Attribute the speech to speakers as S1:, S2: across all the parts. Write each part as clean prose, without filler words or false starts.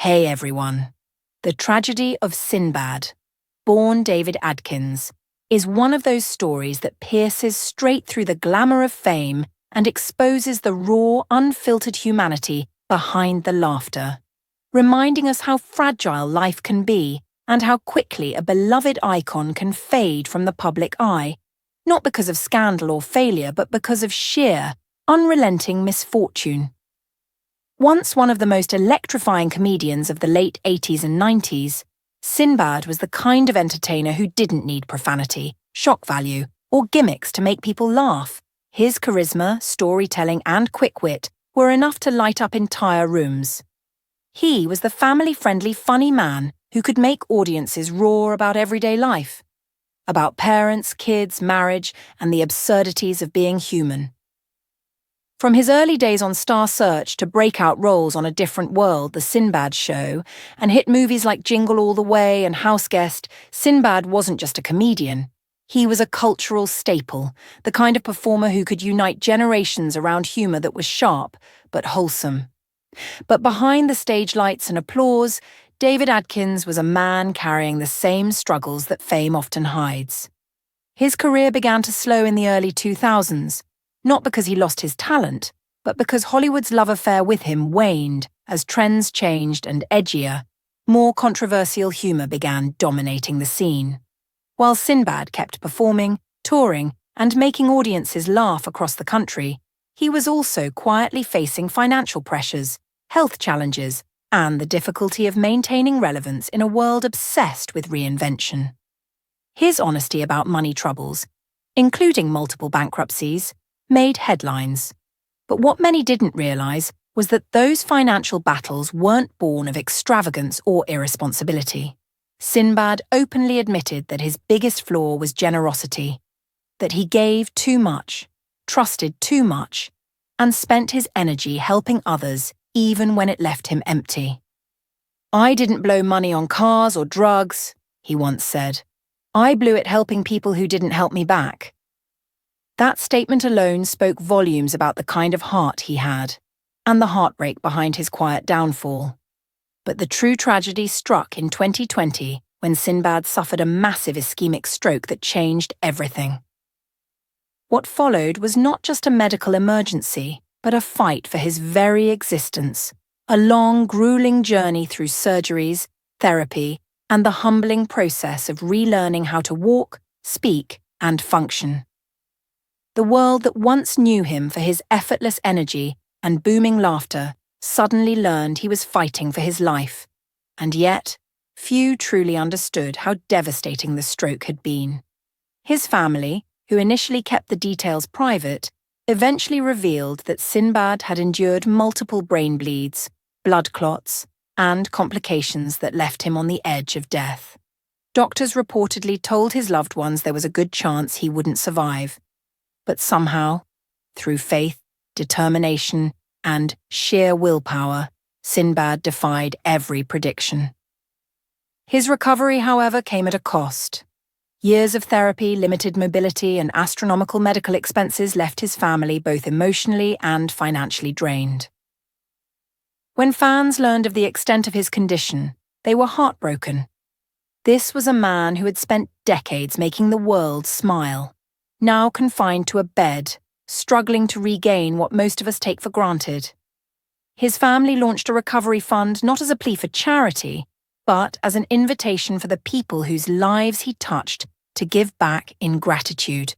S1: Hey everyone. The tragedy of Sinbad, born David Adkins, is one of those stories that pierces straight through the glamour of fame and exposes the raw, unfiltered humanity behind the laughter, reminding us how fragile life can be and how quickly a beloved icon can fade from the public eye, not because of scandal or failure, but because of sheer, unrelenting misfortune. Once one of the most electrifying comedians of the late 80s and 90s, Sinbad was the kind of entertainer who didn't need profanity, shock value, or gimmicks to make people laugh. His charisma, storytelling, and quick wit were enough to light up entire rooms. He was the family-friendly, funny man who could make audiences roar about everyday life, about parents, kids, marriage, and the absurdities of being human. From his early days on Star Search to breakout roles on A Different World, The Sinbad Show, and hit movies like Jingle All the Way and Houseguest, Sinbad wasn't just a comedian. He was a cultural staple, the kind of performer who could unite generations around humour that was sharp but wholesome. But behind the stage lights and applause, David Adkins was a man carrying the same struggles that fame often hides. His career began to slow in the early 2000s, not because he lost his talent, but because Hollywood's love affair with him waned as trends changed and edgier, more controversial humour began dominating the scene. While Sinbad kept performing, touring, and making audiences laugh across the country, he was also quietly facing financial pressures, health challenges, and the difficulty of maintaining relevance in a world obsessed with reinvention. His honesty about money troubles, including multiple bankruptcies, made headlines. But what many didn't realise was that those financial battles weren't born of extravagance or irresponsibility. Sinbad openly admitted that his biggest flaw was generosity, that he gave too much, trusted too much, and spent his energy helping others even when it left him empty. "I didn't blow money on cars or drugs," he once said. "I blew it helping people who didn't help me back." That statement alone spoke volumes about the kind of heart he had, and the heartbreak behind his quiet downfall. But the true tragedy struck in 2020 when Sinbad suffered a massive ischemic stroke that changed everything. What followed was not just a medical emergency, but a fight for his very existence, a long, grueling journey through surgeries, therapy, and the humbling process of relearning how to walk, speak, and function. The world that once knew him for his effortless energy and booming laughter suddenly learned he was fighting for his life, and yet, few truly understood how devastating the stroke had been. His family, who initially kept the details private, eventually revealed that Sinbad had endured multiple brain bleeds, blood clots, and complications that left him on the edge of death. Doctors reportedly told his loved ones there was a good chance he wouldn't survive. But somehow, through faith, determination, and sheer willpower, Sinbad defied every prediction. His recovery, however, came at a cost. Years of therapy, limited mobility, and astronomical medical expenses left his family both emotionally and financially drained. When fans learned of the extent of his condition, they were heartbroken. This was a man who had spent decades making the world smile, now confined to a bed, struggling to regain what most of us take for granted. His family launched a recovery fund not as a plea for charity, but as an invitation for the people whose lives he touched to give back in gratitude.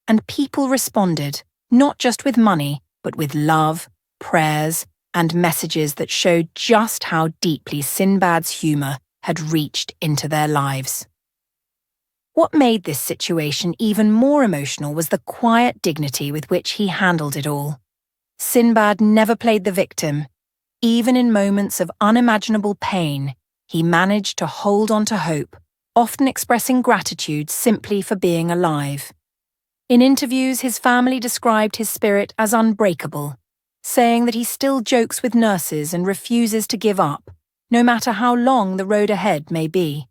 S1: And people responded, not just with money, but with love, prayers, and messages that showed just how deeply Sinbad's humour had reached into their lives. What made this situation even more emotional was the quiet dignity with which he handled it all. Sinbad never played the victim. Even in moments of unimaginable pain, he managed to hold on to hope, often expressing gratitude simply for being alive. In interviews, his family described his spirit as unbreakable, saying that he still jokes with nurses and refuses to give up, no matter how long the road ahead may be.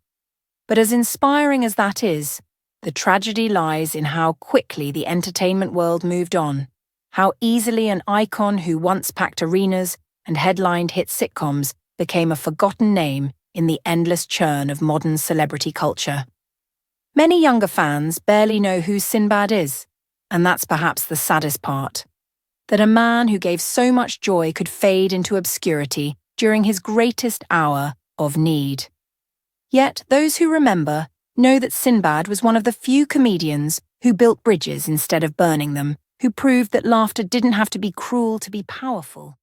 S1: But as inspiring as that is, the tragedy lies in how quickly the entertainment world moved on, how easily an icon who once packed arenas and headlined hit sitcoms became a forgotten name in the endless churn of modern celebrity culture. Many younger fans barely know who Sinbad is, and that's perhaps the saddest part. That a man who gave so much joy could fade into obscurity during his greatest hour of need. Yet those who remember know that Sinbad was one of the few comedians who built bridges instead of burning them, who proved that laughter didn't have to be cruel to be powerful.